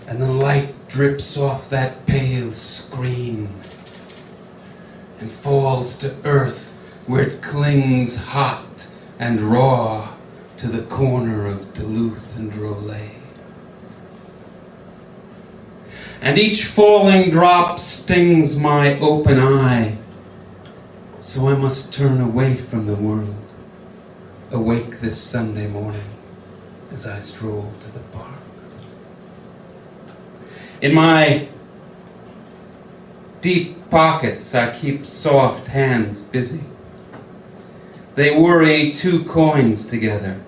and the light drips off that pale screen and falls to earth where it clings hot and raw to the corner of Duluth and Rolay. And each falling drop stings my open eye, so I must turn away from the world, awake this Sunday morning as I stroll to the park. In my deep pockets I keep soft hands busy. They worry 2 coins together,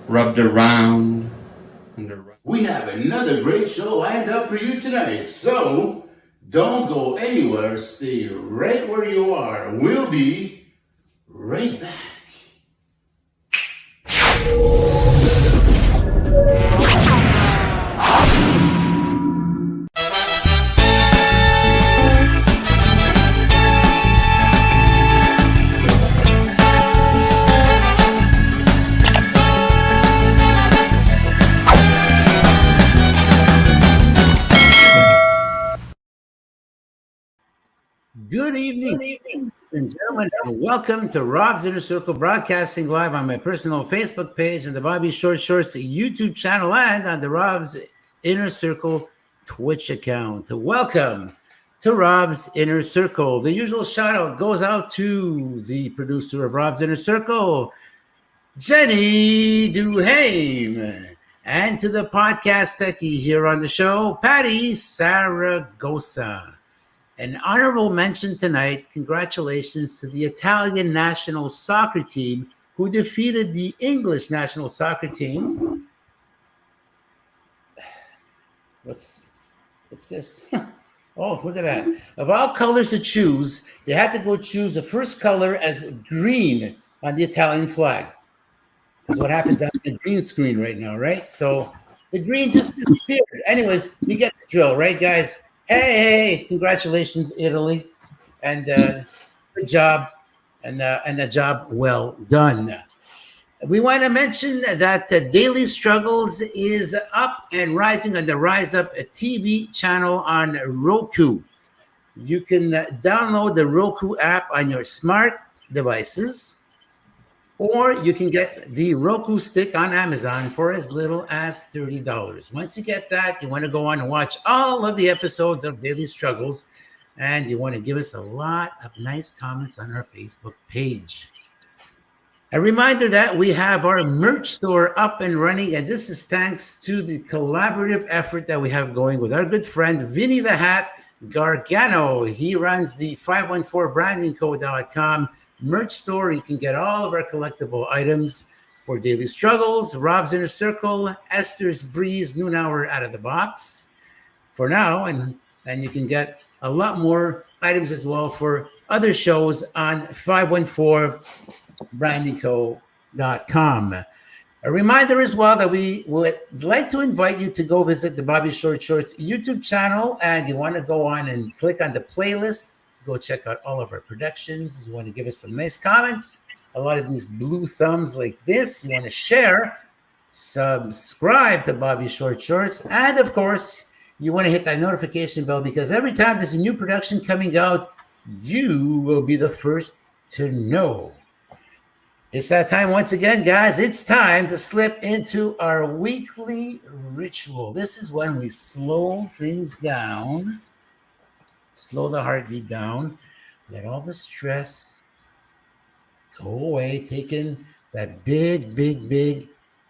rubbed around and around. We have another great show lined up for you tonight, so don't go anywhere. Stay right where you are. We'll be right back. Good evening, ladies and gentlemen, and welcome to Rob's Inner Circle, broadcasting live on my personal Facebook page and the Bobby Short Shorts YouTube channel and on the Rob's Inner Circle Twitch account. Welcome to Rob's Inner Circle. The usual shout out goes out to the producer of Rob's Inner Circle, Jenny Duhame, and to the podcast techie here on the show, Patty Saragosa. An honorable mention tonight, congratulations to the Italian national soccer team who defeated the English national soccer team. What's this? Oh, look at that. Of all colors to choose, they had to go choose the first color as green on the Italian flag. Because what happens on the green screen right now, right? So the green just disappeared. Anyways, you get the drill, right, guys? Hey, congratulations, Italy, and good job, and a job well done. We want to mention that Daily Struggles is up and rising on the Rise Up TV channel on Roku. You can download the Roku app on your smart devices, or you can get the Roku stick on Amazon for as little as $30. Once you get that, you want to go on and watch all of the episodes of Daily Struggles, and you want to give us a lot of nice comments on our Facebook page. A reminder that we have our merch store up and running, and this is thanks to the collaborative effort that we have going with our good friend Vinny the Hat Gargano. He runs the 514brandingco.com merch store. You can get all of our collectible items for Daily Struggles, Rob's Inner Circle, Esther's Breeze, Noon Hour Out of the Box for now, and you can get a lot more items as well for other shows on 514brandingco.com. A reminder as well that we would like to invite you to go visit the Bobby Short Shorts YouTube channel, and you want to go on and click on the playlist. Go check out all of our productions. You want to give us some nice comments, a lot of these blue thumbs like this. You want to share, subscribe to Bobby Short Shorts, and of course, you want to hit that notification bell because every time there's a new production coming out, you will be the first to know. It's that time once again, guys. It's time to slip into our weekly ritual. This is when we slow things down. Slow the heartbeat down. Let all the stress go away. Take in that big.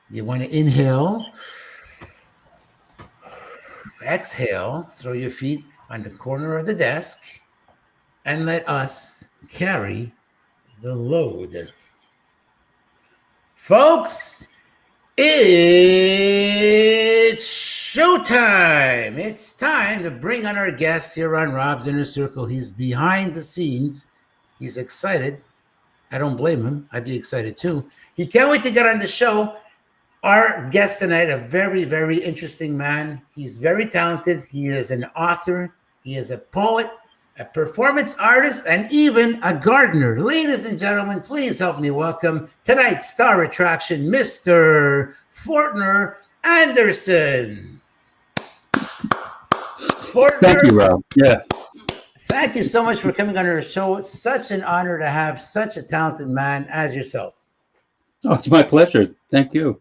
You want to inhale. Exhale. Throw your feet on the corner of the desk. And let us carry the load. Folks, it's showtime. It's time to bring on our guest here on Rob's Inner Circle. He's behind the scenes. He's excited. I don't blame him. I'd be excited too. He can't wait to get on the show. Our guest tonight, a very, very interesting man. He's very talented. He is an author. He is a poet, a performance artist, and even a gardener. Ladies and gentlemen, please help me welcome tonight's star attraction, Mr. Fortner Anderson. Fortner, you, Rob. Yeah. thank you so much for coming on our show. It's such an honor to have such a talented man as yourself. Oh, it's my pleasure. Thank you.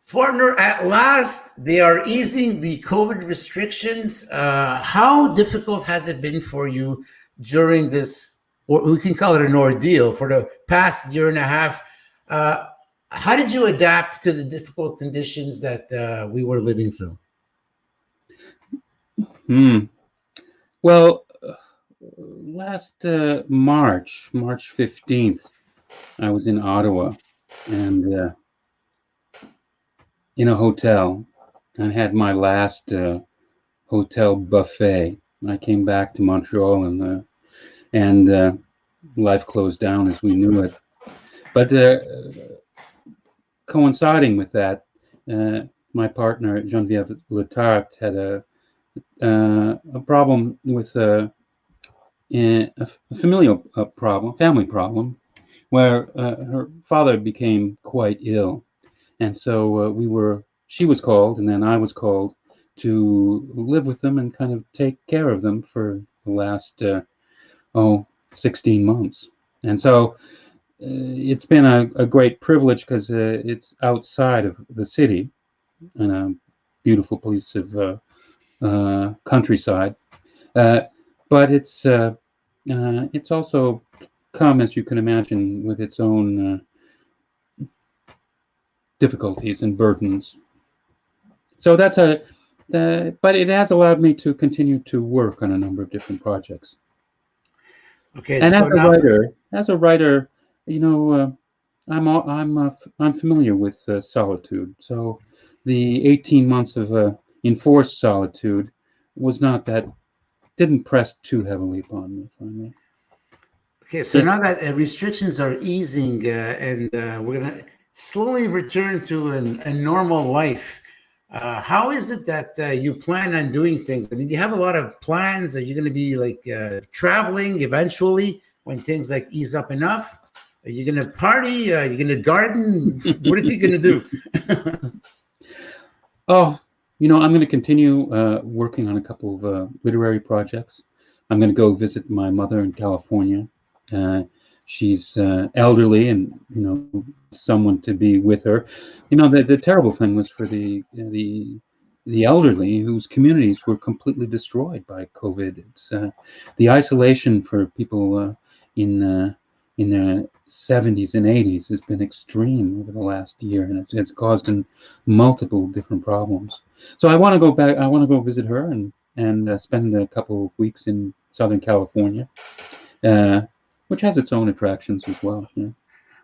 Fortner, at last, they are easing the COVID restrictions. How difficult has it been for you during this, or we can call it an ordeal, for the past year and a half? How did you adapt to the difficult conditions that we were living through? Well, last March 15th, I was in Ottawa and in a hotel. I had my last hotel buffet. I came back to Montreal and life closed down as we knew it. But coinciding with that, my partner Geneviève Letarte had a problem with a familial problem, family problem, where her father became quite ill, and so she was called, and then I was called to live with them and kind of take care of them for the last 16 months. And so it's been a great privilege because it's outside of the city in a beautiful piece of countryside, but it's also come, as you can imagine, with its own difficulties and burdens. So but it has allowed me to continue to work on a number of different projects. Okay, And so as a writer, I'm familiar with solitude. So the 18 months of enforced solitude didn't press too heavily upon me, if I may. Okay, so now that restrictions are easing and we're going to slowly return to a normal life, how is it that you plan on doing things? I mean, do you have a lot of plans? Are you going to be like traveling eventually when things like ease up enough? Are you going to party? Are you going to garden? What is he going to do? Oh, I'm going to continue working on a couple of literary projects. I'm going to go visit my mother in California. She's elderly, and someone to be with her. The terrible thing was for the elderly, whose communities were completely destroyed by COVID. It's the isolation for people in their 70s and 80s has been extreme over the last year, and it's caused multiple different problems. So I want to go back. I want to go visit her and spend a couple of weeks in Southern California, which has its own attractions as well. Yeah.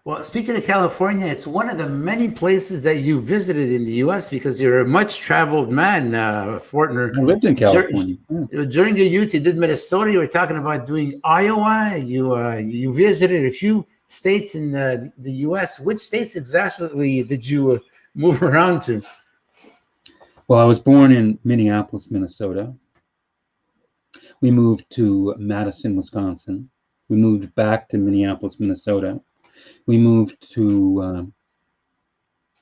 Well, speaking of California, it's one of the many places that you visited in the U.S. because you're a much-traveled man, Fortner. I lived in California. During your youth, you did Minnesota. You were talking about doing Iowa. You visited a few states in the U.S. Which states exactly did you move around to? Well, I was born in Minneapolis, Minnesota. We moved to Madison, Wisconsin. We moved back to Minneapolis, Minnesota. We moved to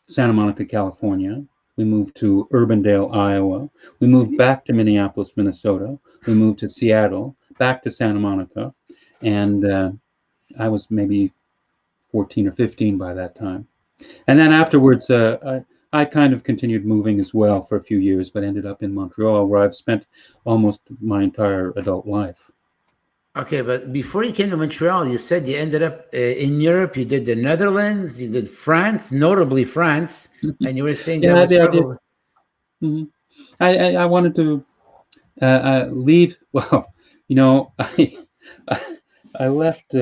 Santa Monica, California. We moved to Urbandale, Iowa. We moved back to Minneapolis, Minnesota. We moved to Seattle, back to Santa Monica. And I was maybe 14 or 15 by that time. And then afterwards, I kind of continued moving as well for a few years, but ended up in Montreal, where I've spent almost my entire adult life. Okay, but before you came to Montreal, you said you ended up in Europe. You did the Netherlands, you did France, notably France, and you were saying that was probably... Mm-hmm. I wanted to leave. Well, I left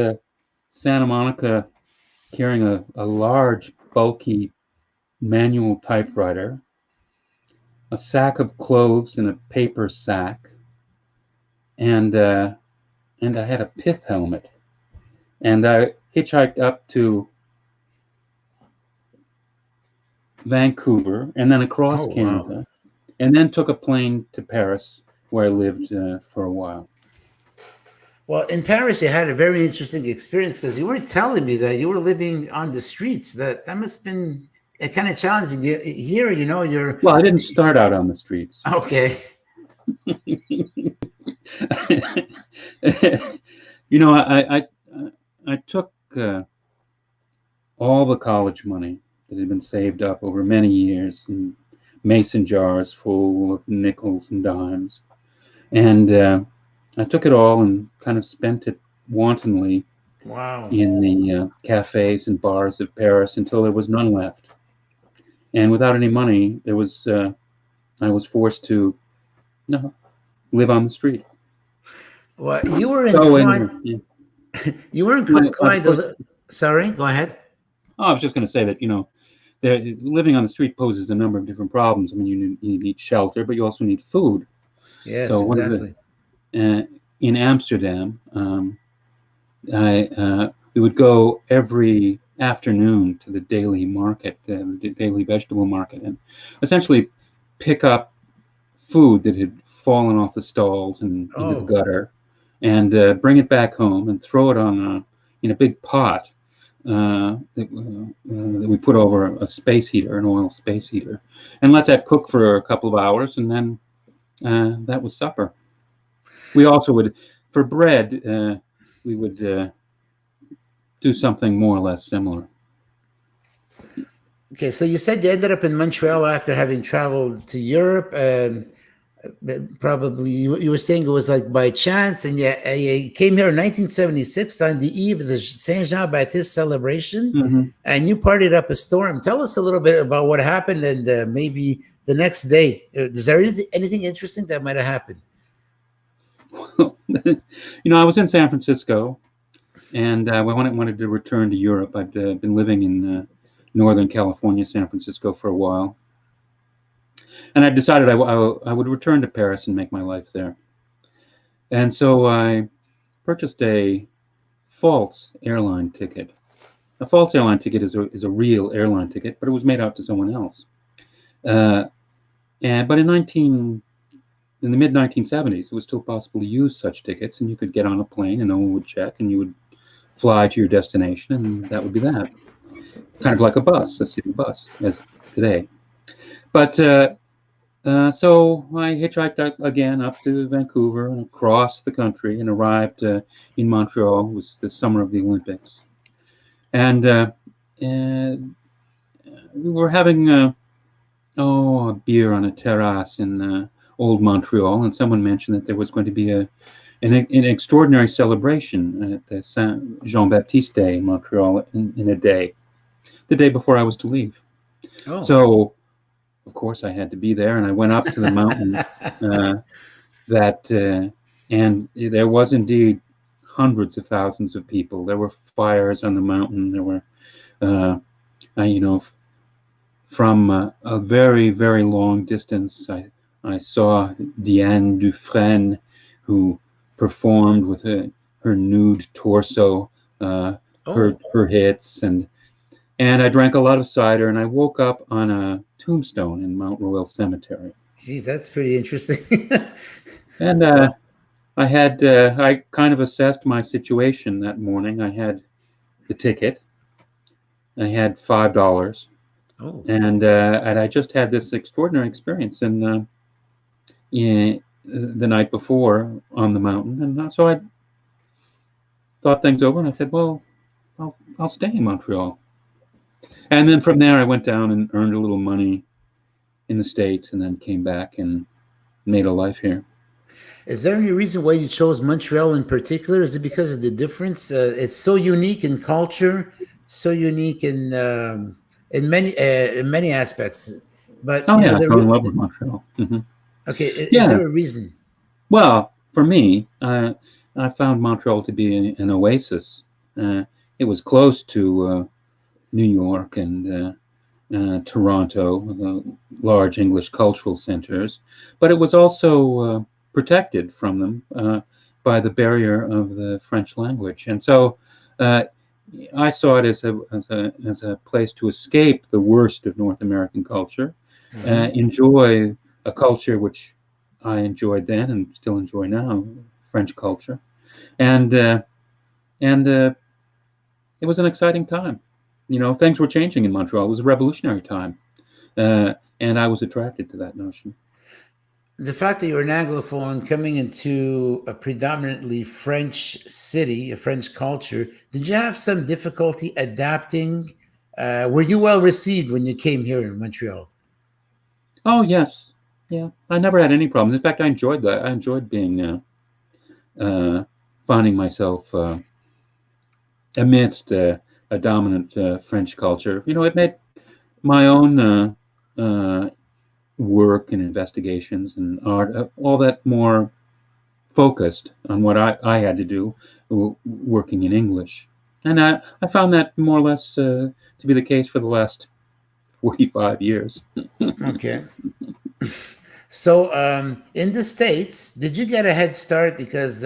Santa Monica carrying a large, bulky manual typewriter, a sack of cloves in a paper sack, and I had a pith helmet, and I hitchhiked up to Vancouver and then across Canada, wow. And then took a plane to Paris, where I lived for a while. Well, in Paris, you had a very interesting experience because you were telling me that you were living on the streets. That must have been kind of challenging. Here, you're... Well, I didn't start out on the streets. Okay. You know, I took all the college money that had been saved up over many years in mason jars full of nickels and dimes, and I took it all and kind of spent it wantonly Wow. in the cafes and bars of Paris until there was none left. And without any money, I was forced to, you know, live on the street. Well, you were So inclined. yeah. You were My inclined to. first- Sorry, go ahead. Oh, I was just going to say that, you know, living on the street poses a number of different problems. I mean, you need shelter, but you also need food. Yes, So one exactly. of the in Amsterdam, we would go every afternoon to the daily market, the daily vegetable market, and essentially pick up food that had fallen off the stalls and into the Oh, gutter, and bring it back home and throw it in a big pot that we put over a space heater, an oil space heater, and let that cook for a couple of hours, and then that was supper. We also would, for bread, we would do something more or less similar. okay. So you said you ended up in Montreal after having traveled to Europe, and probably you were saying it was like by chance, and you came here in 1976 on the eve of the Saint Jean Baptiste celebration, Mm-hmm. and you partied up a storm. Tell us a little bit about what happened, and maybe the next day. Is there anything interesting that might have happened? You know, I was in San Francisco, and when I wanted to return to Europe, I'd been living in Northern California, San Francisco, for a while, and I decided I would return to Paris and make my life there. And so I purchased a false airline ticket. A false airline ticket is a real airline ticket, but it was made out to someone else. But in the mid 1970s, it was still possible to use such tickets, and you could get on a plane and no one would check, and you would fly to your destination, and that would be that. Kind of like a bus, a city bus, as today. But so I hitchhiked again up to Vancouver and across the country and arrived in Montreal. It was the summer of the Olympics. And we were having a beer on a terrace in old Montreal, and someone mentioned that there was going to be an extraordinary celebration at the Saint Jean Baptiste Day in Montreal in a day, the day before I was to leave. Oh, So, of course, I had to be there, and I went up to the mountain and there was indeed hundreds of thousands of people. There were fires on the mountain. There were, from a very, very long distance, I saw Diane Dufresne, who performed with her nude torso, her hits, and I drank a lot of cider, and I woke up on a tombstone in Mount Royal Cemetery. geez, that's pretty interesting. And I kind of assessed my situation that morning. I had the ticket. I had $5, Oh, and I just had this extraordinary experience in the night before on the mountain, and so I thought things over, and I said, "Well, I'll stay in Montreal." And then from there, I went down and earned a little money in the States, and then came back and made a life here. is there any reason why you chose Montreal in particular? Is it because of the difference? It's so unique in culture, so unique in many aspects. But Oh you know, yeah, I fell in love with Montreal. Mm-hmm. okay, is Yeah. there a reason? Well, for me, I found Montreal to be an oasis. It was close to New York and Toronto, the large English cultural centers, but it was also protected from them by the barrier of the French language. And so I saw it as a place to escape the worst of North American culture, enjoy a culture which I enjoyed then and still enjoy now, French culture, and it was an exciting time. You know, things were changing in Montreal. It was a revolutionary time, and I was attracted to that notion. the fact that you're an Anglophone coming into a predominantly French city, a French culture, did you have some difficulty adapting? Were you well received when you came here in Montreal? Oh yes, yeah. I never had any problems. In fact, I enjoyed that. I enjoyed being finding myself amidst a dominant French culture. It made my own work and investigations and art all that more focused on what I had to do working in English. And I found that more or less to be the case for the last 45 years. Okay. So, in the States, did you get a head start? Because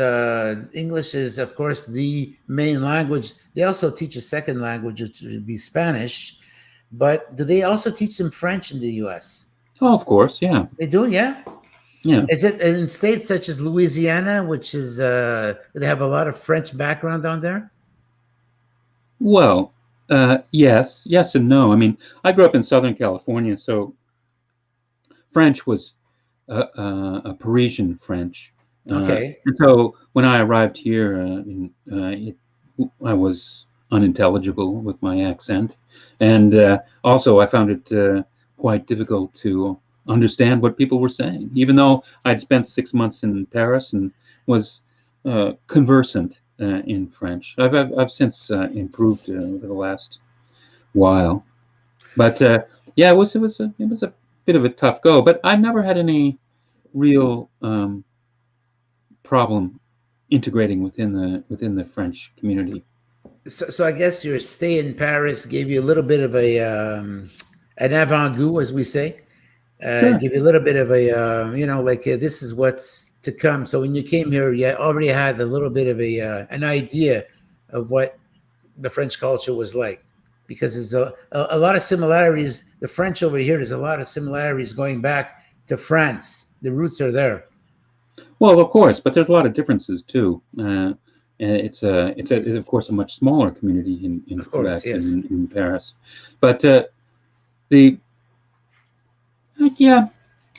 English is, of course, the main language. They also teach a second language, which would be Spanish. But do they also teach them French in the U.S.? Oh, of course, yeah. They do, yeah? Yeah. Is it in states such as Louisiana, which is, they have a lot of French background down there? Well, yes and no. I mean, I grew up in Southern California, so French was a Parisian French. Okay. And so when I arrived here, I was unintelligible with my accent, and also I found it quite difficult to understand what people were saying, even though I'd spent 6 months in Paris and was conversant in French. I've since improved over the last while, but yeah, it was a bit of a tough go. But I never had any real problem integrating within the French community. So I guess your stay in Paris gave you a little bit of a an avant-goût, as we say. Sure. Give you a little bit of a this is what's to come. So when you came here, you already had a little bit of an idea of what the French culture was like, because there's a lot of similarities. The French over here, there's a lot of similarities going back to France. The roots are there. Well, of course, but there's a lot of differences too. It's of course a much smaller community in Quebec, yes. in Paris, but the yeah,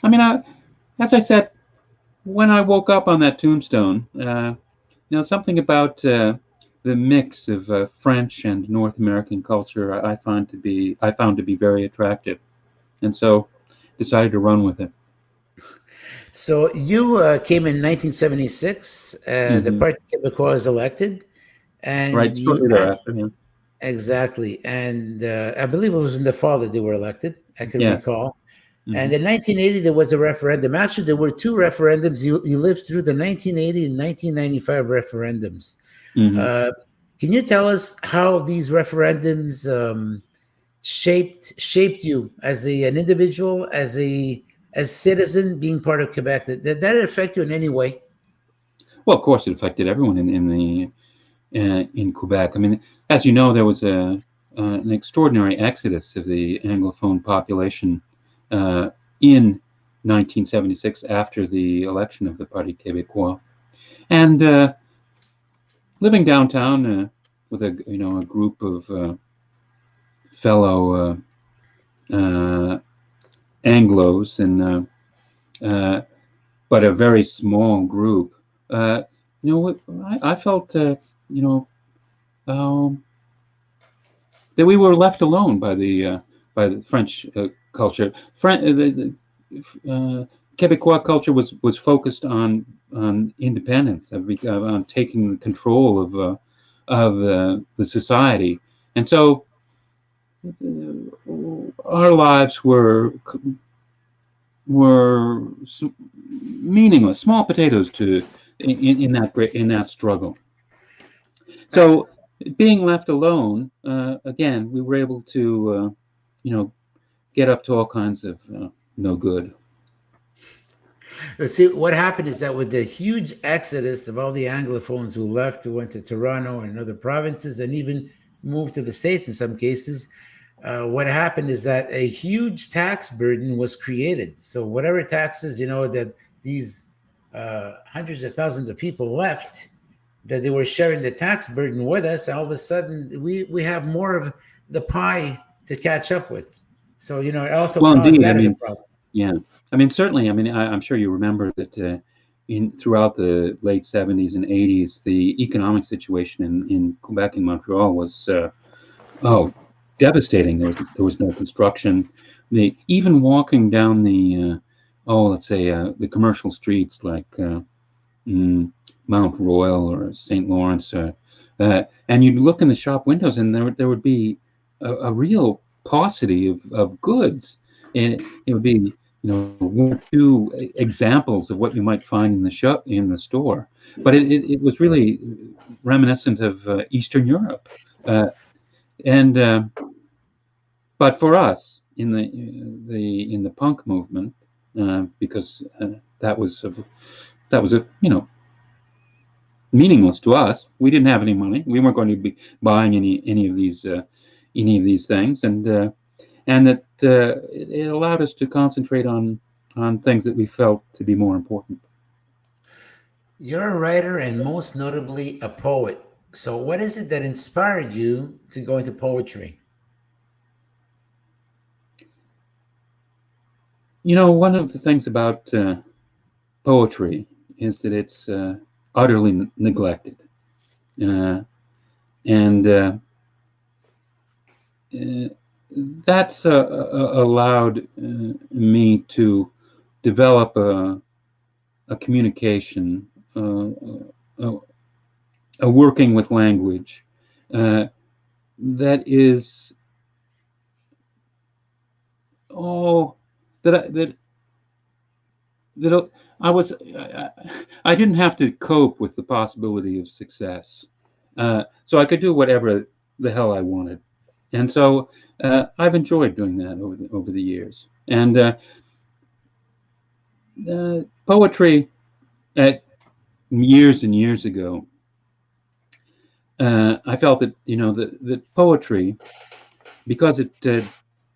I mean, as I said, when I woke up on that tombstone, something about the mix of French and North American culture I found to be very attractive, and so decided to run with it. So you came in 1976. The Parti Québécois was elected, and right shortly thereafter. Yeah. Exactly, and I believe it was in the fall that they were elected. I can Yes. recall. And in 1980, there was a referendum. Actually, there were two referendums. You lived through the 1980 and 1995 referendums. Can you tell us how these referendums shaped you as an individual, as citizen, being part of Quebec? Did that affect you in any way? Well, of course, it affected everyone in Quebec. I mean, as you know, there was an extraordinary exodus of the Anglophone population in 1976 after the election of the Parti Québécois, and living downtown with a group of fellow Anglos, and but a very small group. I felt that we were left alone by the French culture. Quebecois culture was focused on independence, on taking control of the society, and so our lives were meaningless, small potatoes in that struggle. So, being left alone, again, we were able to get up to all kinds of no good. See, what happened is that with the huge exodus of all the Anglophones who left, who went to Toronto and other provinces, and even moved to the States in some cases, what happened is that a huge tax burden was created. So whatever taxes, that these hundreds of thousands of people left, that they were sharing the tax burden with us, all of a sudden we have more of the pie to catch up with. So, it also caused that as a problem. Yeah, I mean, certainly. I mean, I'm sure you remember that in throughout the late '70s and '80s, the economic situation in Quebec and Montreal was oh devastating. There was no construction. The even walking down the let's say the commercial streets like mm, Mount Royal or St. Lawrence, and you'd look in the shop windows, and there would be a real paucity of goods, and it would be one or two examples of what you might find in the shop in the store, but it was really reminiscent of Eastern Europe, and but for us in the punk movement, because that was a meaningless to us. We didn't have any money. We weren't going to be buying any of these things, and that it allowed us to concentrate on things that we felt to be more important. You're a writer and most notably a poet. So, what is it that inspired you to go into poetry? One of the things about poetry is that it's utterly neglected, and that's allowed me to develop a communication, a working with language that is that I didn't have to cope with the possibility of success, so I could do whatever the hell I wanted, and so I've enjoyed doing that over the years. And poetry, at years and years ago, I felt that that poetry, because it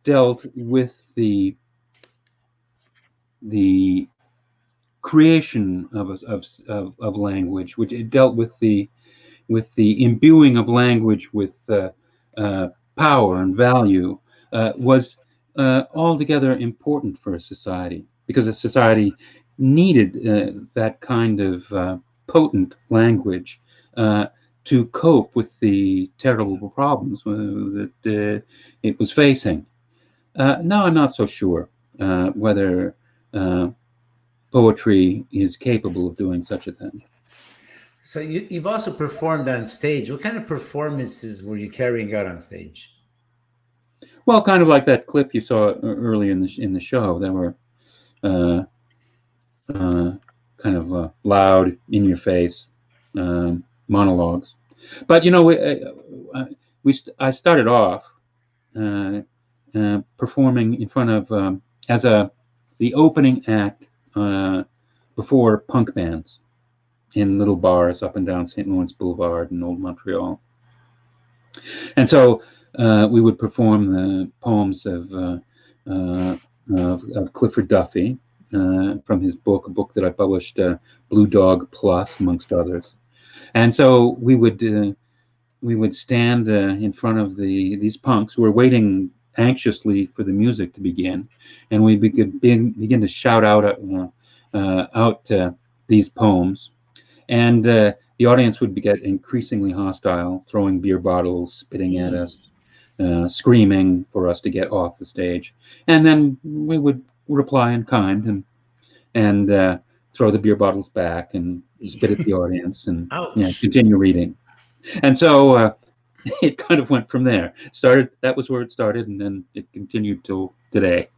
dealt with the creation of language, which it dealt with the imbuing of language with power and value, was altogether important for a society, because a society needed that kind of potent language to cope with the terrible problems that it was facing. Now, I'm not so sure whether poetry is capable of doing such a thing. So, you've also performed on stage. What kind of performances were you carrying out on stage? Well, kind of like that clip you saw earlier in the show. That were kind of loud, in your face monologues. But I started off performing in front of as the opening act before punk bands in little bars up and down St. Lawrence Boulevard in Old Montreal. And so we would perform the poems of Clifford Duffy from his book, a book that I published, Blue Dog Plus, amongst others. And so we would stand in front of these punks who were waiting anxiously for the music to begin, and we begin to shout out these poems, and the audience would get increasingly hostile, throwing beer bottles, spitting at us, screaming for us to get off the stage, and then we would reply in kind and throw the beer bottles back and spit at the audience and continue reading. And so it kind of went from there. That was where it started, and then it continued till today.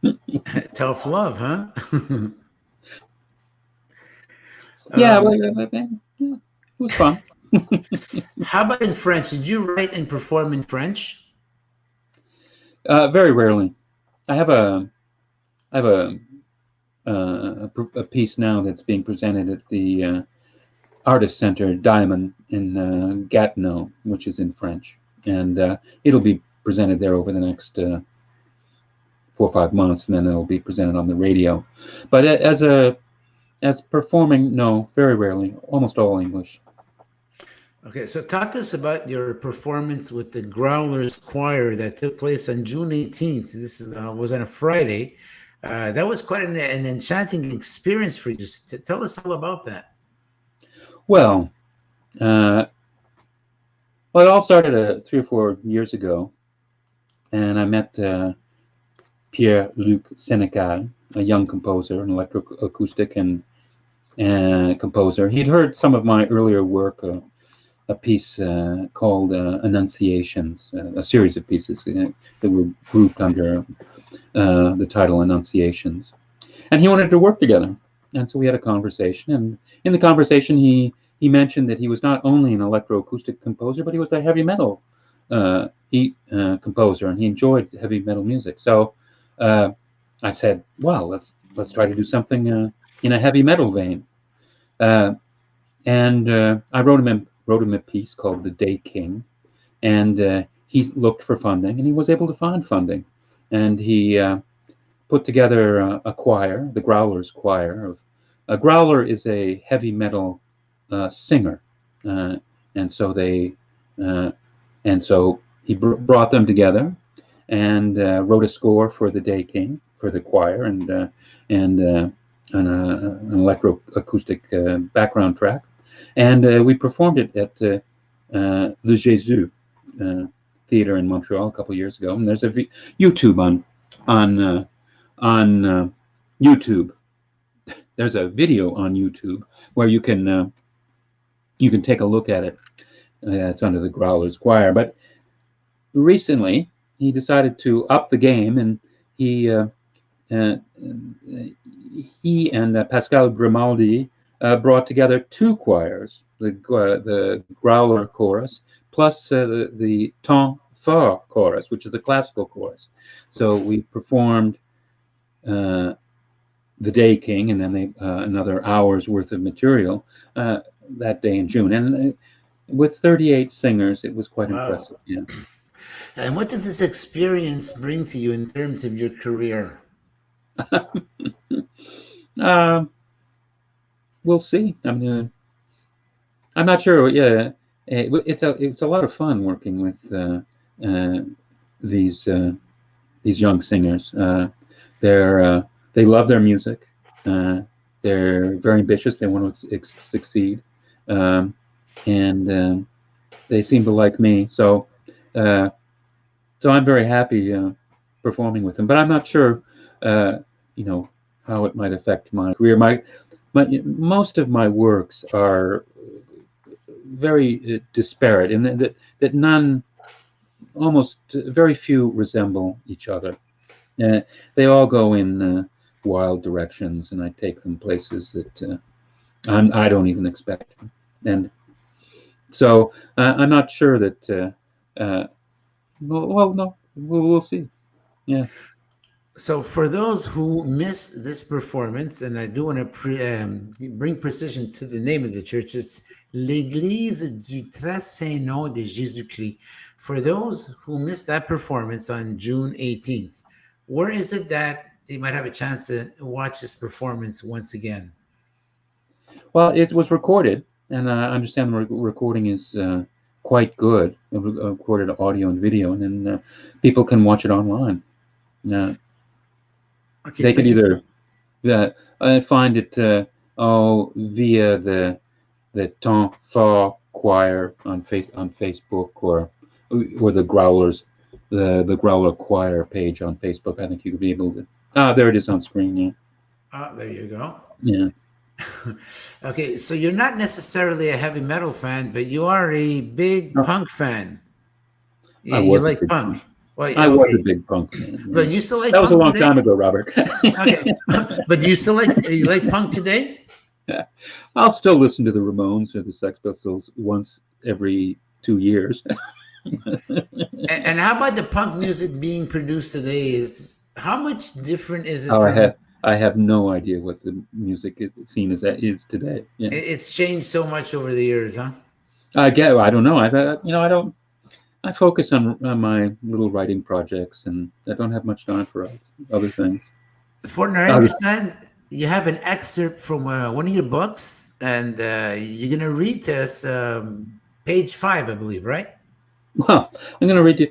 Tough love, huh? Yeah, it was fun. How about in French? Did you write and perform in French? Very rarely. I have a piece now that's being presented at the Artist Center Diamond in Gatineau, which is in French, and it'll be presented there over the next 4 or 5 months, and then it'll be presented on the radio. But as performing, no, very rarely. Almost all English. Okay, so talk to us about your performance with the Growlers Choir that took place on June 18th. This was on a Friday That was quite an enchanting experience for you. Tell us all about that. Well, it all started 3 or 4 years ago, and I met Pierre-Luc Sénécal, a young composer, an electroacoustic and composer. He'd heard some of my earlier work, a piece called Annunciations, a series of pieces that were grouped under the title Annunciations. And he wanted to work together. And so we had a conversation. And in the conversation, he mentioned that he was not only an electroacoustic composer, but he was a heavy metal composer, and he enjoyed heavy metal music. So I said, well, let's try to do something in a heavy metal vein. And I wrote him a piece called The Day King, and he looked for funding, and he was able to find funding, and he put together a choir, the Growler's choir. A Growler is a heavy metal singer, and so he brought them together and wrote a score for The Day King for the choir and an electroacoustic background track. And we performed it at Le Jésus Theater in Montreal a couple of years ago. And there's a YouTube on YouTube. There's a video on YouTube where you can take a look at it. It's under the Growler's choir. But recently he decided to up the game, and he and Pascal Grimaldi brought together 2 choirs, the Growler chorus plus the Temps Fort chorus, which is a classical chorus. So we performed The Day King, and then another hour's worth of material that day in June. And with 38 singers, it was quite impressive. Yeah. And what did this experience bring to you in terms of your career? We'll see. I'm not sure. Yeah, it's a lot of fun working with these young singers. They love their music. They're very ambitious. They want to succeed, and they seem to like me. So I'm very happy performing with them. But I'm not sure, how it might affect my career. Most of my works are very disparate, in that none, almost very few, resemble each other. They all go in wild directions, and I take them places that I don't even expect. And so I'm not sure that. No, we'll see. Yeah. So for those who missed this performance, and I do want to bring precision to the name of the church, it's L'Église du Très Saint Nom de Jésus-Christ. For those who missed that performance on June 18th, where is it that they might have a chance to watch this performance once again? Well, it was recorded, and I understand the recording is quite good. Recorded audio and video, and then people can watch it online. Okay, they could either find it via the Temps Fort choir on Facebook, or the Growlers, the Growler choir page on Facebook. I think you could be able to. There it is on screen. Yeah. There you go. Yeah. Okay, so you're not necessarily a heavy metal fan, but you are a big punk fan. You like punk. Well, I was a big punk fan. But you still like that was punk a long today? time ago, Robert. Okay, but do you still like punk today? Yeah. I'll still listen to the Ramones or the Sex Pistols once every 2 years. And how about the punk music being produced today? How much different is it? I have no idea what the music scene is today. Yeah. It's changed so much over the years, huh? I don't know. I focus on my little writing projects, and I don't have much time for other things. Fortner Anderson, you have an excerpt from one of your books, and you're going to read this page 5, I believe, right? Well, I'm going to read you.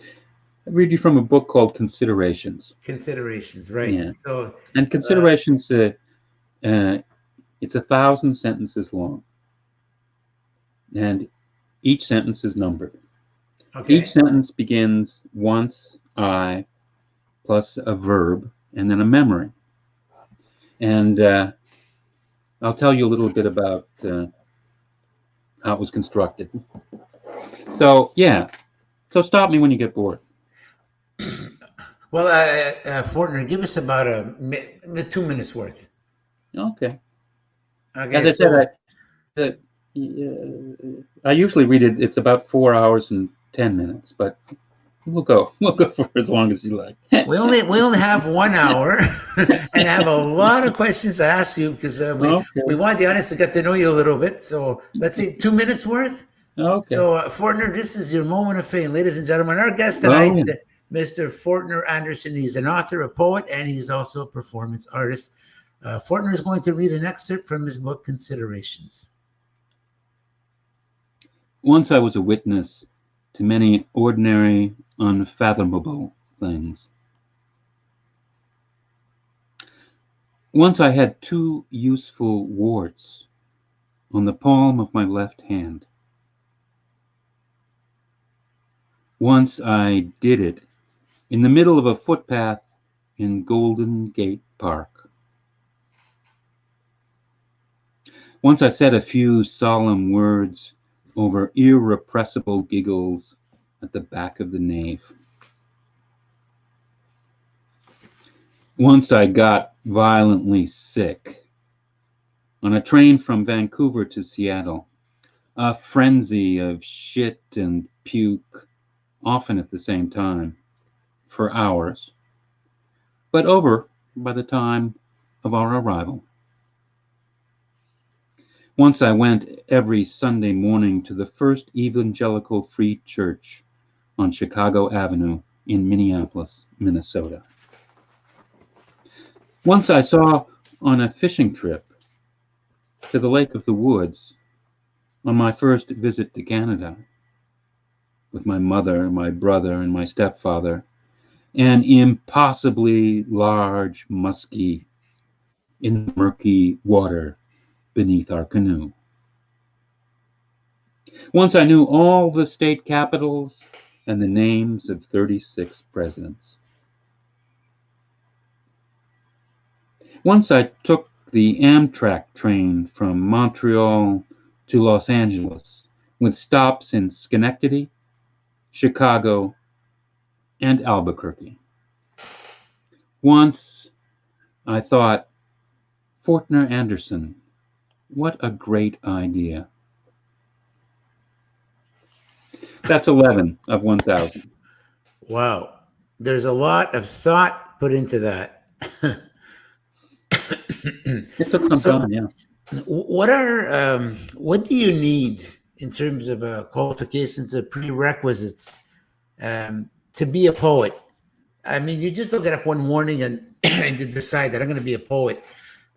read you from a book called Considerations. Considerations, right? Yeah. So, And Considerations, it's 1,000 sentences long, and each sentence is numbered. okay. Each sentence begins once I plus a verb and then a memory. And I'll tell you a little bit about how it was constructed. So, yeah. So stop me when you get bored. Well, Fortner, give us about 2 minutes worth. Okay. Okay. As I So, said, I usually read it. It's about 4 hours and 10 minutes, but we'll go for as long as you like. we only have 1 hour, and I have a lot of questions to ask you because we want the audience to get to know you a little bit. So let's say 2 minutes worth. Okay. So Fortner, this is your moment of fame, ladies and gentlemen. Our guest tonight, Mr. Fortner Anderson. He's an author, a poet, and he's also a performance artist. Fortner is going to read an excerpt from his book, Considerations. Once I was a witness to many ordinary, unfathomable things. Once I had 2 useful warts on the palm of my left hand. Once I did it in the middle of a footpath in Golden Gate Park. Once I said a few solemn words over irrepressible giggles at the back of the nave. Once I got violently sick on a train from Vancouver to Seattle, a frenzy of shit and puke, often at the same time, for hours, but over by the time of our arrival. Once I went every Sunday morning to the First Evangelical Free Church on Chicago Avenue in Minneapolis, Minnesota. Once I saw on a fishing trip to the Lake of the Woods on my first visit to Canada with my mother, my brother, and my stepfather, an impossibly large muskie in murky water beneath our canoe. Once I knew all the state capitals and the names of 36 presidents. Once I took the Amtrak train from Montreal to Los Angeles with stops in Schenectady, Chicago, and Albuquerque. Once I thought, Fortner Anderson, what a great idea. That's 11 of 1,000. Wow. There's a lot of thought put into that. It took some time, yeah. What do you need in terms of qualifications or prerequisites to be a poet? I mean, you just don't get up one morning and, and decide that I'm going to be a poet.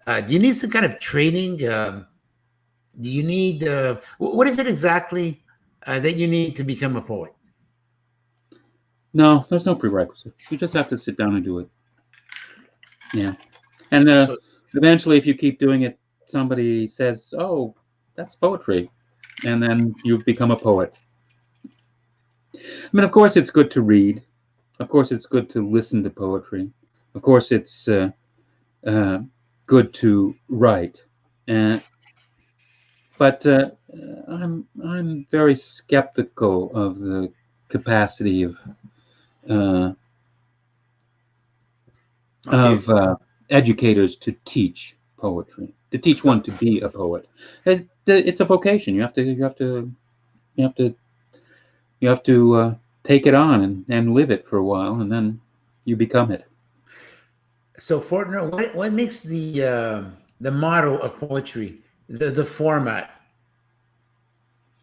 Do you need some kind of training? Do you need what is it exactly that you need to become a poet? No, there's no prerequisite. You just have to sit down and do it. Yeah. And eventually, if you keep doing it, somebody says, oh, that's poetry. And then you become a poet. I mean, of course, it's good to read. Of course, it's good to listen to poetry. Of course, it's good to write. But I'm very skeptical of the capacity of educators to teach poetry, to teach one to be a poet. It's a vocation. You have to take it on and live it for a while, and then you become it. So, Fortner, what makes the model of poetry, the format?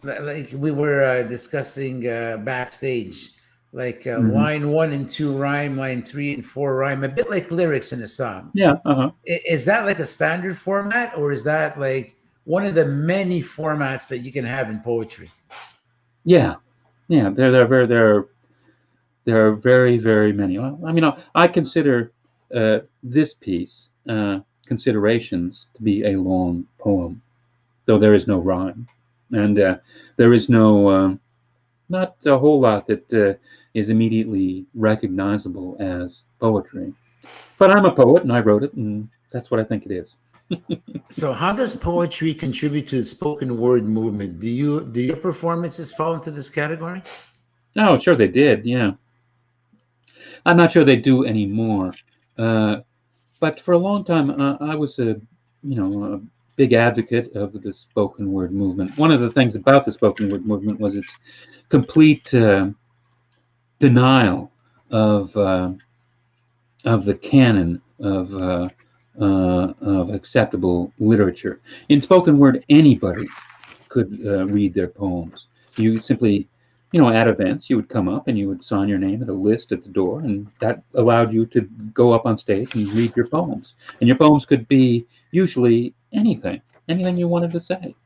Like we were discussing backstage, like line 1 and 2 rhyme, line 3 and 4 rhyme, a bit like lyrics in a song. Yeah. Is that like a standard format, or is that like one of the many formats that you can have in poetry? Yeah. There There are very, very many. I mean, I consider this piece, Considerations, to be a long poem, though there is no rhyme. And there is no, not a whole lot that is immediately recognizable as poetry. But I'm a poet, and I wrote it, and that's what I think it is. So how does poetry contribute to the spoken word movement? Do your performances fall into this category? Oh, sure they did, yeah. I'm not sure they do anymore. But for a long time, I was a big advocate of the spoken word movement. One of the things about the spoken word movement was its complete denial of the canon of acceptable literature. In spoken word, anybody could read their poems. You simply, at events, you would come up and you would sign your name at a list at the door, and that allowed you to go up on stage and read your poems. And your poems could be usually anything you wanted to say,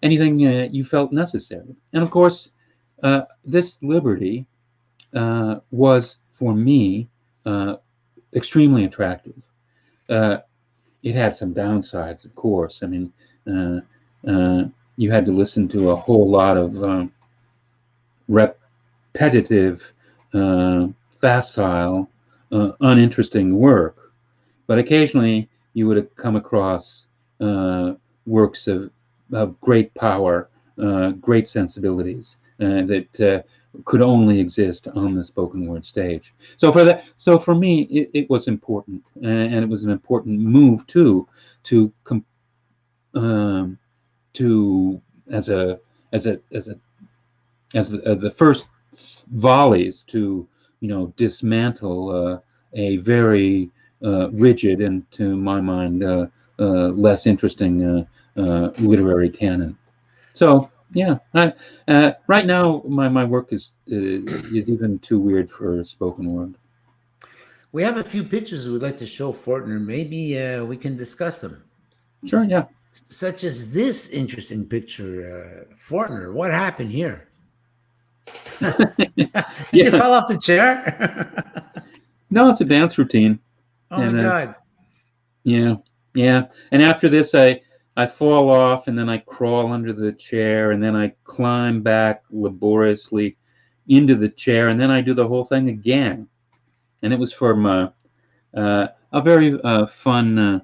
anything you felt necessary. And of course, this liberty was, for me, extremely attractive. It had some downsides, of course. I mean, you had to listen to a whole lot of repetitive, facile, uninteresting work. But occasionally you would have come across works of great power, great sensibilities that could only exist on the spoken word stage. So for me, it was important, and it was an important move too, to as the first volleys to dismantle a very rigid and, to my mind, less interesting literary canon. So yeah, right now my work is even too weird for spoken word. We have a few pictures we'd like to show Fortner. Maybe we can discuss them. Sure, yeah. Such as this interesting picture. Fortner, what happened here? Did you fall off the chair? No, it's a dance routine. Oh my God. Yeah. And after this, I fall off, and then I crawl under the chair, and then I climb back laboriously into the chair, and then I do the whole thing again. And it was from a very fun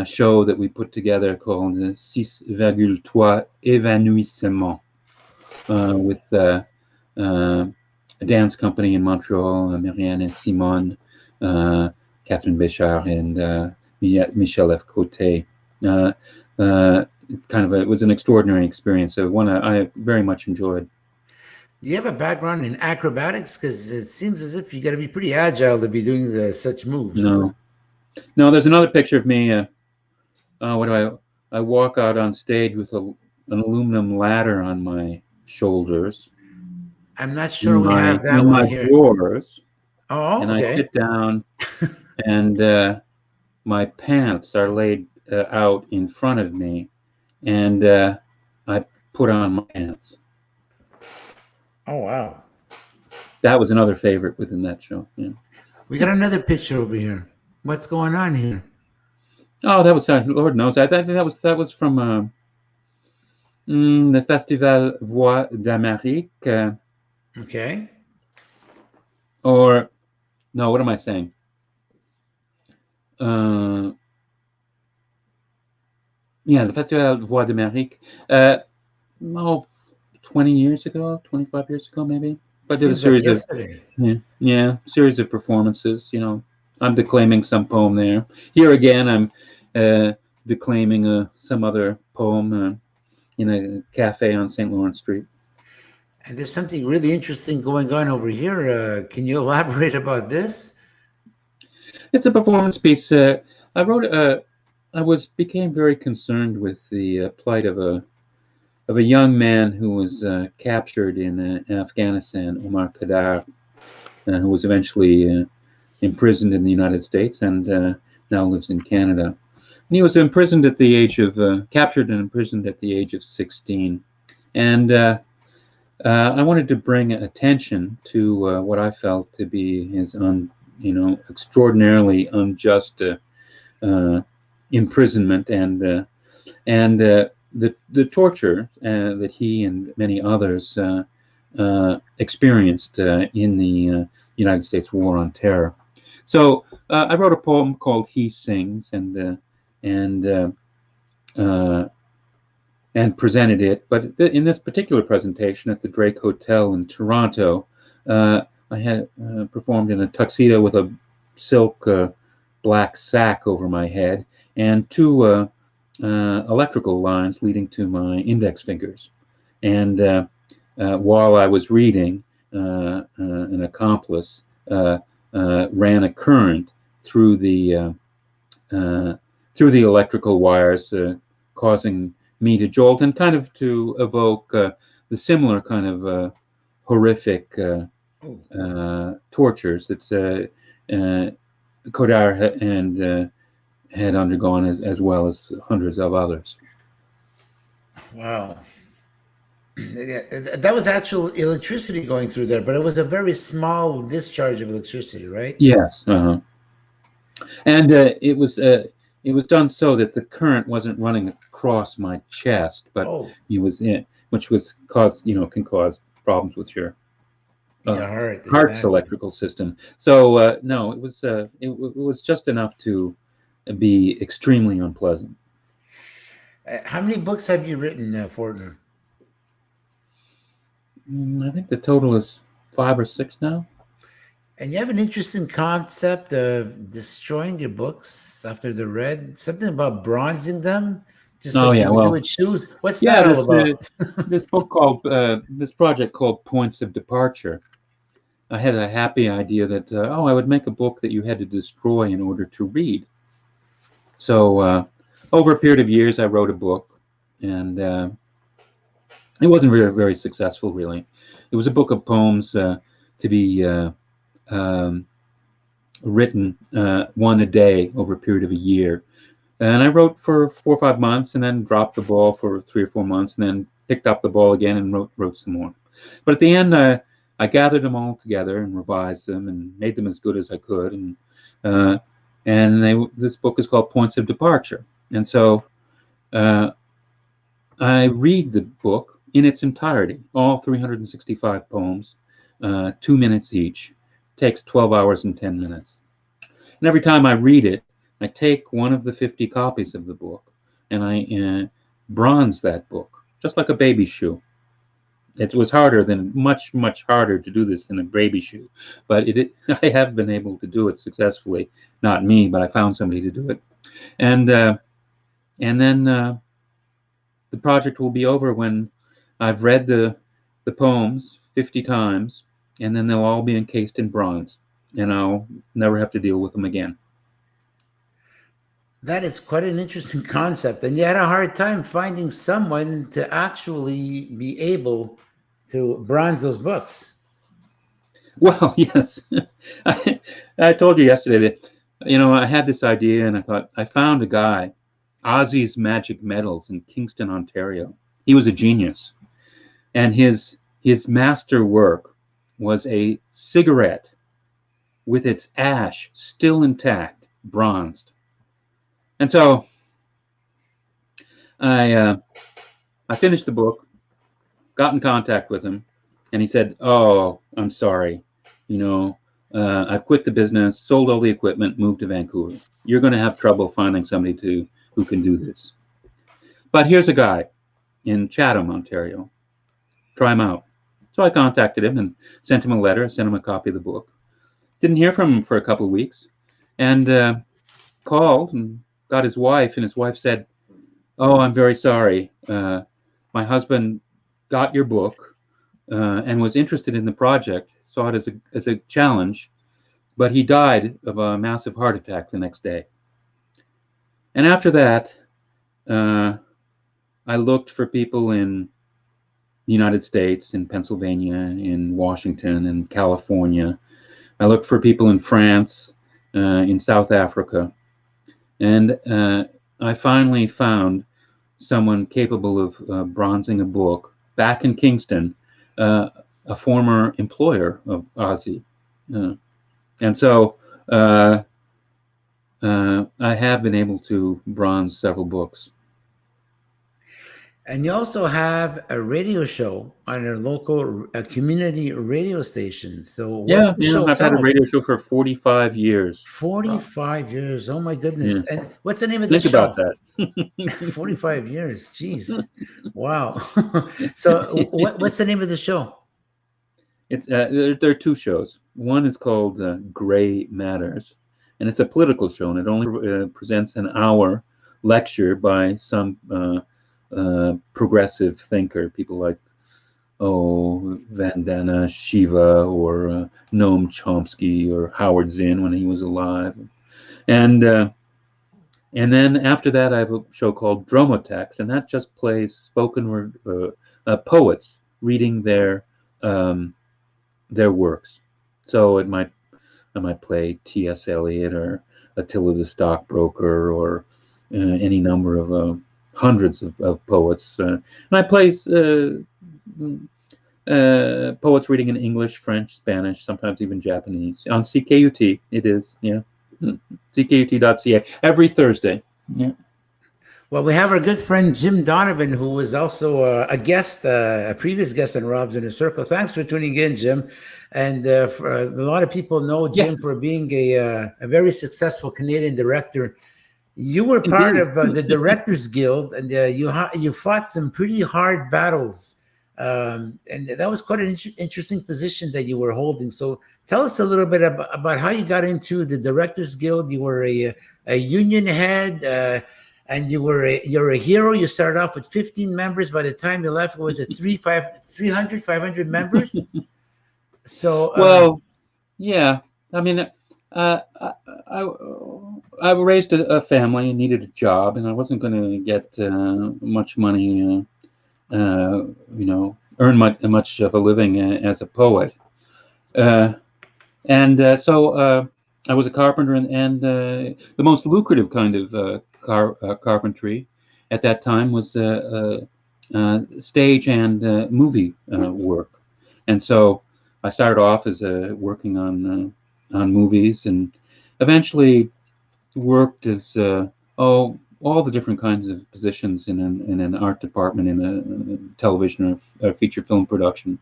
show that we put together called 6,3 évanouissements with a dance company in Montreal, Marianne and Simone, Catherine Béchard, and Michel F. Côté. It was an extraordinary experience. So one I very much enjoyed. Do you have a background in acrobatics? Because it seems as if you got to be pretty agile to be doing such moves. No. There's another picture of me. I walk out on stage with an aluminum ladder on my shoulders. I'm not sure we have that one here. Drawers. Oh, and okay. I sit down, and my pants are laid out in front of me, and I put on my pants. Oh, wow. That was another favorite within that show. Yeah. We got another picture over here. What's going on here? Oh, that was Lord knows. I think that was from the Festival Voix d'Amérique. Okay. Or no, what am I saying? The Festival Voix d'Amérique. 20 years ago, 25 years ago, maybe. But did a series of series of performances. I'm declaiming some poem there. Here again, I'm declaiming some other poem in a cafe on St. Lawrence Street. And there's something really interesting going on over here. Can you elaborate about this? It's a performance piece. I wrote. Became very concerned with the plight of a young man who was captured in Afghanistan, Omar Khadr, who was eventually imprisoned in the United States and now lives in Canada. And he was imprisoned captured and imprisoned at the age of 16. And I wanted to bring attention to what I felt to be his extraordinarily unjust imprisonment and the torture that he and many others experienced in the United States War on Terror. So I wrote a poem called "He Sings" and presented it. But in this particular presentation at the Drake Hotel in Toronto, I had performed in a tuxedo with a silk black sack over my head and two electrical lines leading to my index fingers. And while I was reading, an accomplice ran a current through the electrical wires, causing me to jolt and kind of to evoke the similar kind of horrific tortures that Kodar had undergone, as well as hundreds of others. Wow. That was actual electricity going through there, but it was a very small discharge of electricity, right? Yes, and it was done so that the current wasn't running across my chest, but it was which was can cause problems with your heart's exactly. electrical system. So no, it was just enough to be extremely unpleasant. How many books have you written, Fortner? I think the total is 5 or 6 now. And you have an interesting concept of destroying your books after they're read. Something about bronzing them, just like you would do with shoes. What's that all about? This project called Points of Departure. I had a happy idea that I would make a book that you had to destroy in order to read. So over a period of years, I wrote a book, and it wasn't very, very successful, really. It was a book of poems to be written one a day over a period of a year. And I wrote for 4 or 5 months, and then dropped the ball for 3 or 4 months, and then picked up the ball again and wrote some more. But at the end, I gathered them all together and revised them and made them as good as I could. And this book is called Points of Departure. And so I read the book in its entirety, all 365 poems, 2 minutes each. It takes 12 hours and 10 minutes. And every time I read it, I take one of the 50 copies of the book and I bronze that book, just like a baby shoe. It was much, much harder to do this in a baby shoe, but I have been able to do it successfully. Not me, but I found somebody to do it. And then the project will be over when I've read the poems 50 times, and then they'll all be encased in bronze, and I'll never have to deal with them again. That is quite an interesting concept, and you had a hard time finding someone to actually be able to bronze those books. Well, yes. I told you yesterday that, I had this idea, and I thought, I found a guy, Ozzy's Magic Metals in Kingston, Ontario. He was a genius. And his master work was a cigarette with its ash still intact, bronzed. And so I finished the book, got in contact with him, and he said, "Oh, I'm sorry. I've quit the business, sold all the equipment, moved to Vancouver. You're going to have trouble finding somebody who can do this. But here's a guy in Chatham, Ontario. Try him out." So I contacted him and sent him a letter, sent him a copy of the book. Didn't hear from him for a couple of weeks, and called and got his wife, and his wife said, "Oh, I'm very sorry. My husband got your book and was interested in the project, saw it as a challenge, but he died of a massive heart attack the next day." And after that, I looked for people in the United States, in Pennsylvania, in Washington, in California. I looked for people in France, in South Africa. And I finally found someone capable of bronzing a book back in Kingston a former employer of Ozzy. And so I have been able to bronze several books. And you also have a radio show on a local community radio station. So what's the show I've had a called? radio show for 45 years. 45 years. Oh my goodness. Yeah. And what's the name of the Think show? about that. 45 years. Jeez. Wow. So what's the name of the show? It's there are two shows. One is called Gray Matters, and it's a political show, and it only presents an hour lecture by some progressive thinker, people like Vandana Shiva or Noam Chomsky or Howard Zinn when he was alive, and then after that I have a show called Dromotext, and that just plays spoken word poets reading their works. So I might play T.S. Eliot or Attila the Stockbroker or any number of hundreds of poets, and I play poets reading in English, French, Spanish, sometimes even Japanese on CKUT. It is, yeah, CKUT.ca every Thursday. Yeah. Well, we have our good friend Jim Donovan, who was also a guest, a previous guest on Rob's Inner Circle. Thanks for tuning in, Jim. And for, a lot of people know Jim for being a very successful Canadian director. You were part of the Directors Guild, and you fought some pretty hard battles. And that was quite an interesting position that you were holding. So tell us a little bit about how you got into the Directors Guild. You were a union head. And you're a hero. You started off with 15 members. By the time you left, was it 300, 500 members? So well, yeah. I mean, I raised a family and needed a job, and I wasn't going to get much money. Earn much of a living as a poet. So I was a carpenter, and the most lucrative kind of carpentry at that time was stage and movie work, and so I started off as working on movies, and eventually worked as all the different kinds of positions in an art department in a television or feature film production,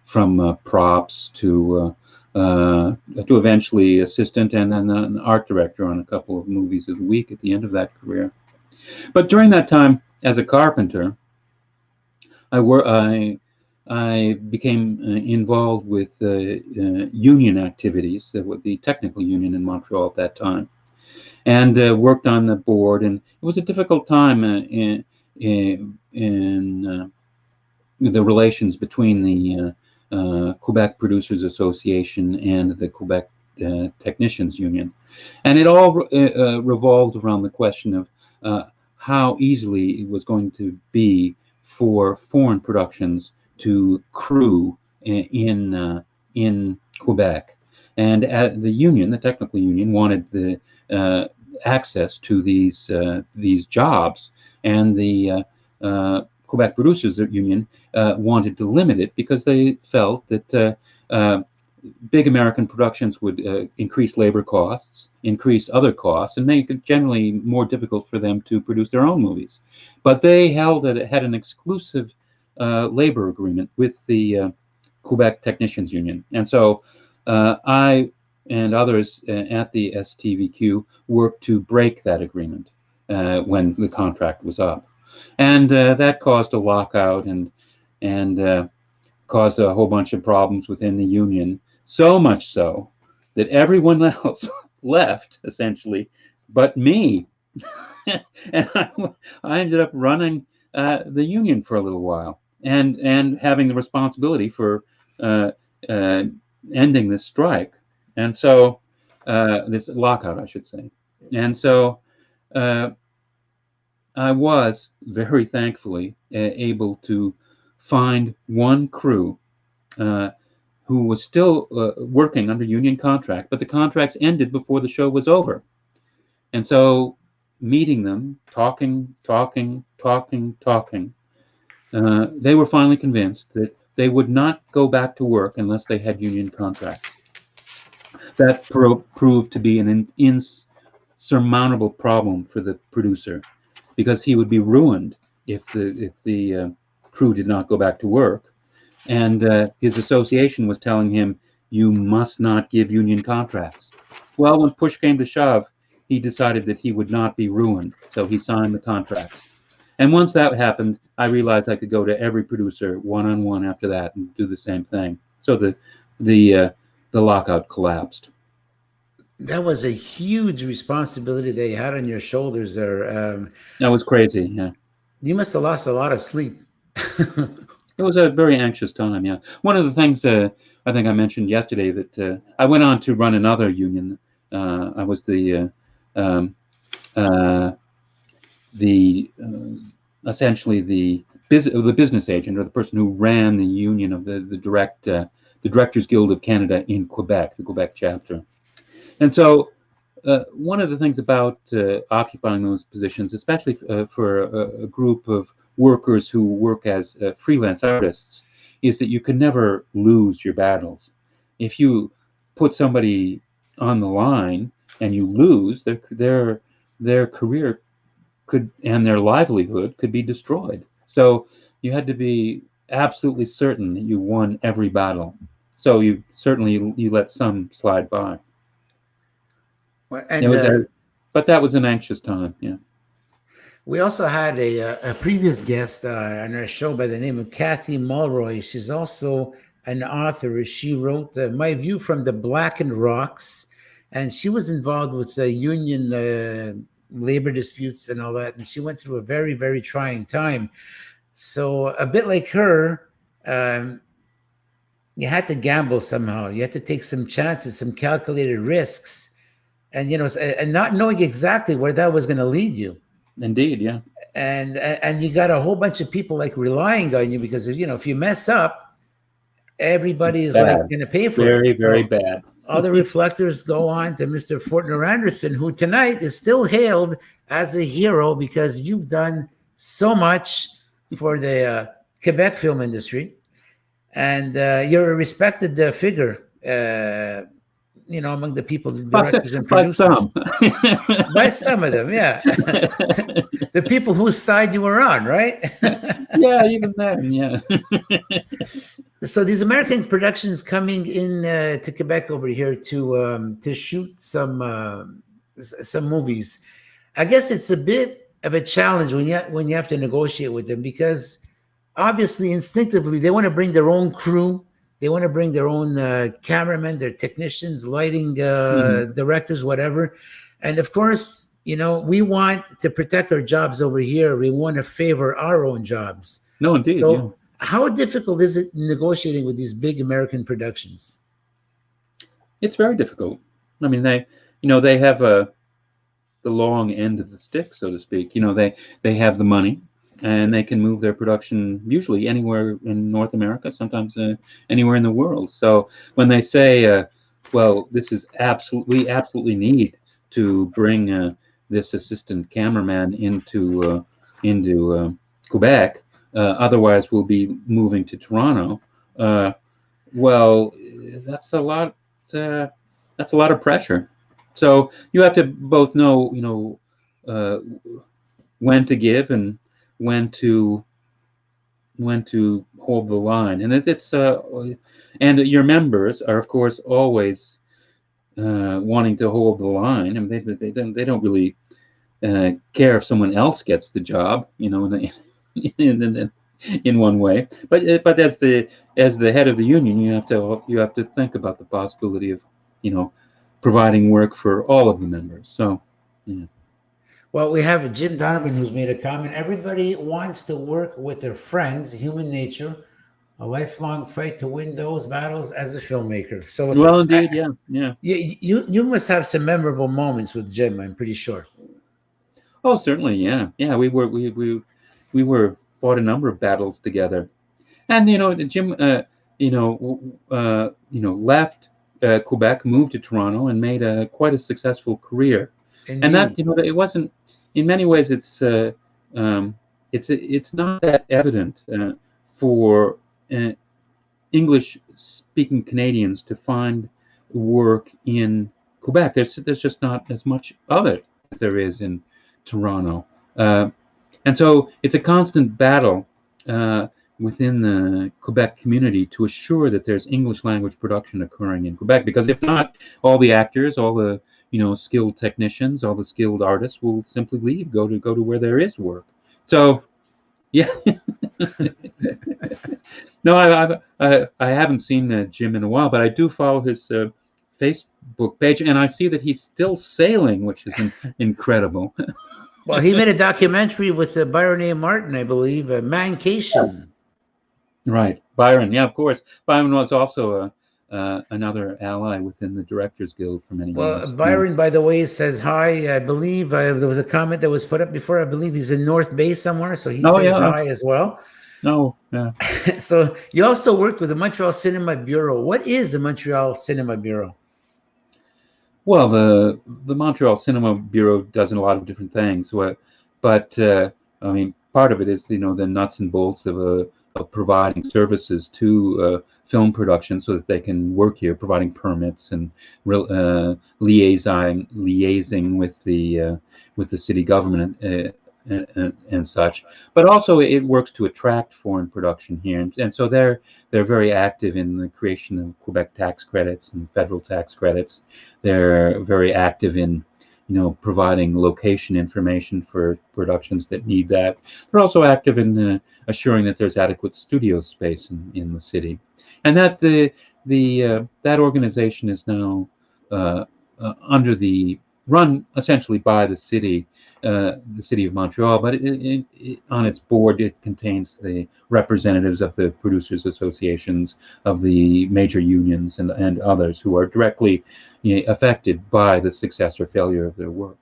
from props to eventually assistant, and then an art director on a couple of movies a week at the end of that career. But during that time as a carpenter, I became involved with union activities, the technical union in Montreal at that time, and worked on the board. And it was a difficult time in the relations between the Quebec Producers Association and the Quebec Technicians Union, and it all revolved around the question of how easily it was going to be for foreign productions to crew in Quebec, and the union, the technical union, wanted the access to these jobs, and the Quebec Producers Union wanted to limit it because they felt that big American productions would increase labor costs, increase other costs, and make it generally more difficult for them to produce their own movies. But they had an exclusive labor agreement with the Quebec Technicians Union, and so I and others at the STVQ worked to break that agreement when the contract was up. And that caused a lockout and caused a whole bunch of problems within the union, so much so that everyone else left, essentially, but me. And I ended up running the union for a little while and having the responsibility for ending this strike. And so this lockout, I should say. And so I was very thankfully able to find one crew who was still working under union contract, but the contracts ended before the show was over. And so meeting them, talking, they were finally convinced that they would not go back to work unless they had union contracts. That proved to be an insurmountable problem for the producer, because he would be ruined if the crew did not go back to work. And his association was telling him, you must not give union contracts. Well, when push came to shove, he decided that he would not be ruined, so he signed the contracts. And once that happened, I realized I could go to every producer one-on-one after that and do the same thing. So the lockout collapsed. That was a huge responsibility they had on your shoulders there. That was crazy, yeah. You must have lost a lot of sleep. It was a very anxious time, yeah. One of the things I think I mentioned yesterday that I went on to run another union. I was essentially the business agent, or the person who ran the union of the Directors Guild of Canada in Quebec, the Quebec chapter. And so one of the things about occupying those positions, especially for a group of workers who work as freelance artists, is that you can never lose your battles. If you put somebody on the line and you lose, their career could, and their livelihood could be destroyed. So you had to be absolutely certain that you won every battle. So you let some slide by. Well, but that was an anxious time, yeah. We also had a previous guest on our show by the name of Kathy Mulroy. She's also an author. She wrote My View from the Blackened Rocks, and she was involved with the union labor disputes and all that, and she went through a very, very trying time. So a bit like her, you had to gamble somehow. You had to take some chances, some calculated risks, and and not knowing exactly where that was going to lead you. Indeed, yeah. And you got a whole bunch of people like relying on you, because if you mess up, everybody is like going to pay for it. Very bad. All the reflectors go on to Mr. Fortner Anderson, who tonight is still hailed as a hero because you've done so much for the Quebec film industry, and you're a respected figure. Among the people, the directors and producers. By some of them, yeah. The people whose side you were on, right? Yeah, even then, yeah. So these American productions coming in to Quebec over here to shoot some movies. I guess it's a bit of a challenge when you have to negotiate with them, because obviously, instinctively, they want to bring their own crew. They want to bring their own cameramen, their technicians, lighting directors, whatever. And of course, we want to protect our jobs over here. We want to favor our own jobs. No, indeed. So yeah. How difficult is it negotiating with these big American productions? It's very difficult. I mean, they have the long end of the stick, so to speak. They have the money, and they can move their production usually anywhere in North America, sometimes anywhere in the world. So when they say, well, this is we absolutely need to bring this assistant cameraman into Quebec, otherwise we'll be moving to Toronto. Well, that's a lot of pressure. So you have to both know, when to give and when to hold the line, and and your members are, of course, always wanting to hold the line. I mean, they don't really care if someone else gets the job, in one way. But as the head of the union, you have to think about the possibility of providing work for all of the members. So, yeah. Well, we have Jim Donovan who's made a comment. Everybody wants to work with their friends, human nature, a lifelong fight to win those battles as a filmmaker. So, well, indeed, yeah. You must have some memorable moments with Jim, I'm pretty sure. Oh, certainly, yeah. We fought a number of battles together, and Jim, left Quebec, moved to Toronto, and made quite a successful career. Indeed. And that it wasn't. In many ways, it's not that evident for English-speaking Canadians to find work in Quebec. There's just not as much of it as there is in Toronto, and so it's a constant battle within the Quebec community to assure that there's English language production occurring in Quebec. Because if not, all the actors, all the skilled technicians, all the skilled artists will simply leave, go to where there is work. So, yeah. No, I haven't seen Jim in a while, but I do follow his Facebook page, and I see that he's still sailing, which is incredible. Well, he made a documentary with Byron A. Martin, I believe, Mancation. Right, Byron. Yeah, of course. Byron was also another ally within the Directors Guild for many years. Well, Byron, by the way, says hi. I believe there was a comment that was put up before. I believe he's in North Bay somewhere, so he says hi as well. No, yeah. So you also worked with the Montreal Cinema Bureau. What is the Montreal Cinema Bureau? Well, the Montreal Cinema Bureau does a lot of different things. But I mean, part of it is the nuts and bolts of providing services to film production so that they can work here, providing permits and liaising with the city government and such. But also it works to attract foreign production here, and so they're very active in the creation of Quebec tax credits and federal tax credits. They're very active in providing location information for productions that need that. They're also active in assuring that there's adequate studio space in the city, and that that organization is now under the run essentially by the city of Montreal, but on its board it contains the representatives of the producers associations, of the major unions, and others who are directly affected by the success or failure of their work.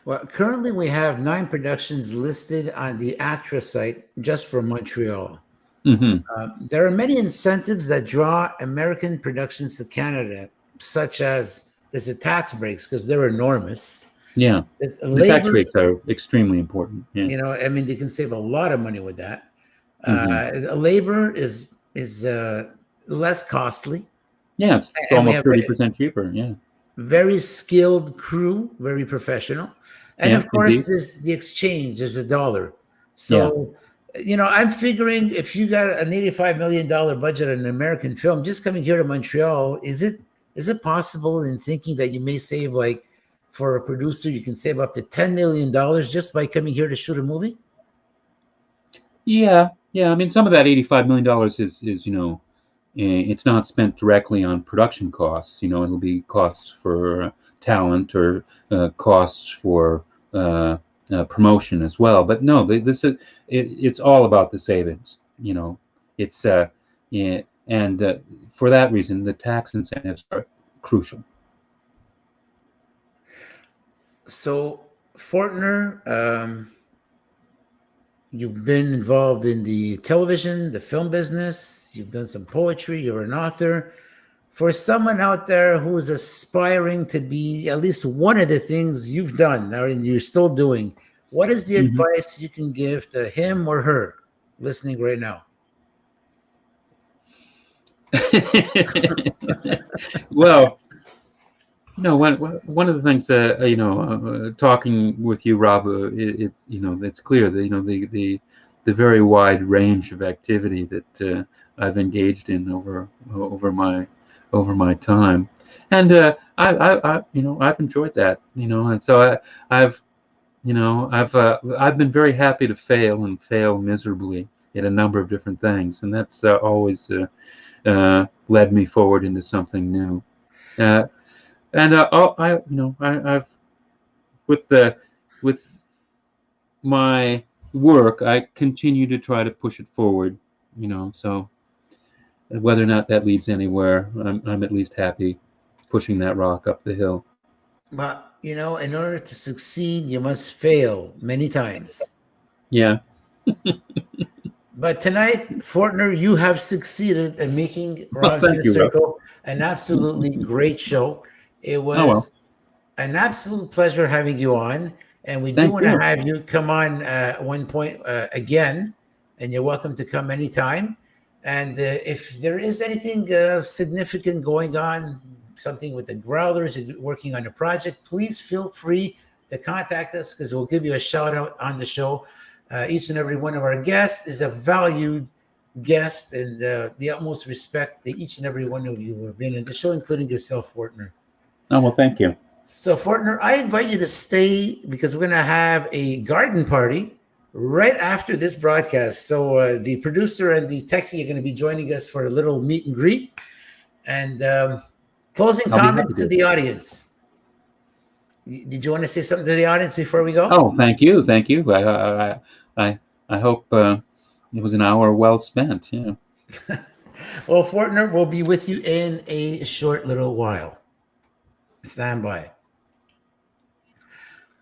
Well, currently we have 9 productions listed on the ACTRA site just for Montreal. Mm-hmm. There are many incentives that draw American productions to Canada, such as there's the tax breaks because they're enormous. Yeah, the tax breaks are extremely important. Yeah. I mean, they can save a lot of money with that. Mm-hmm. Labor is less costly. Yeah, it's almost 30% cheaper. Yeah. Very skilled crew, very professional. And of course, there's the exchange, there's a dollar. So, I'm figuring if you got an $85 million budget on an American film, just coming here to Montreal, is it possible in thinking that you may save, like, for a producer, you can save up to $10 million just by coming here to shoot a movie? Yeah. I mean, some of that $85 million is it's not spent directly on production costs. It'll be costs for talent or costs for promotion as well. But no, it's all about the savings. It's and for that reason, the tax incentives are crucial. So, Fortner, you've been involved in the television, the film business. You've done some poetry. You're an author. For someone out there who's aspiring to be at least one of the things you've done, and you're still doing, what is the advice you can give to him or her listening right now? Well, one of the things talking with you, Rob, it's clear that the very wide range of activity that I've engaged in over my time, and I've enjoyed that, and so I've been very happy to fail miserably in a number of different things, and that's always led me forward into something new. And I've with my work, I continue to try to push it forward. So whether or not that leads anywhere, I'm at least happy pushing that rock up the hill. But in order to succeed, you must fail many times. Yeah. But tonight, Fortner, you have succeeded in making Rob's Inner Circle an absolutely great show. It was an absolute pleasure having you on, and we do want to have you come on at one point again, and you're welcome to come anytime. And if there is anything significant going on, something with the Growlers, working on a project, please feel free to contact us because we'll give you a shout out on the show. Each and every one of our guests is a valued guest, and the utmost respect to each and every one of you who have been in the show, including yourself, Fortner. Oh, well, thank you. So, Fortner, I invite you to stay because we're going to have a garden party right after this broadcast. So the producer and the techie are going to be joining us for a little meet and greet. And closing comments to the audience. Did you want to say something to the audience before we go? Oh, thank you. Thank you. I hope it was an hour well spent. Yeah. Well, Fortner will be with you in a short little while. Stand by.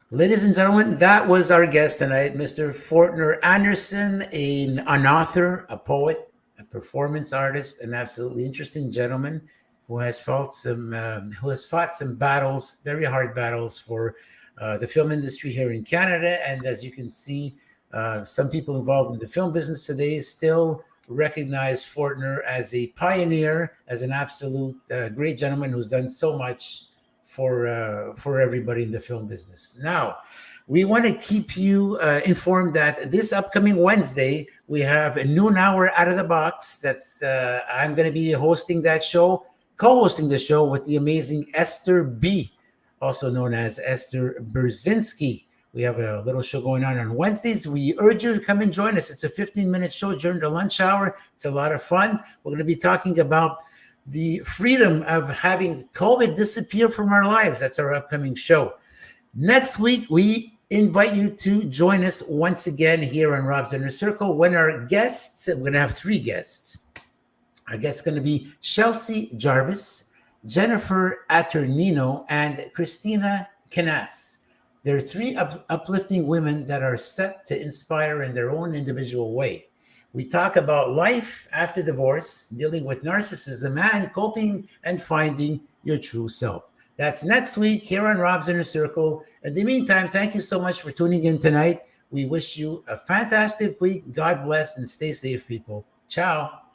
Ladies and gentlemen, that was our guest tonight, Mr. Fortner Anderson, an author, a poet, a performance artist, an absolutely interesting gentleman who has fought some battles, very hard battles for the film industry here in Canada. And as you can see, some people involved in the film business today still recognize Fortner as a pioneer, as an absolute great gentleman who's done so much for everybody in the film business. Now, we want to keep you informed that this upcoming Wednesday, we have a noon hour out of the box. That's I'm going to be hosting that show, co-hosting the show with the amazing Esther B., also known as Esther Berzinski. We have a little show going on Wednesdays. We urge you to come and join us. It's a 15-minute show during the lunch hour. It's a lot of fun. We're going to be talking about the freedom of having COVID disappear from our lives. That's our upcoming show. Next week, we invite you to join us once again here on Rob's Inner Circle when our guests, we're going to have 3 guests. Our guests are going to be Chelsea Jarvis, Jennifer Aternino, and Christina Canas. They're 3 uplifting women that are set to inspire in their own individual way. We talk about life after divorce, dealing with narcissism, and coping and finding your true self. That's next week here on Rob's Inner Circle. In the meantime, thank you so much for tuning in tonight. We wish you a fantastic week. God bless and stay safe, people. Ciao.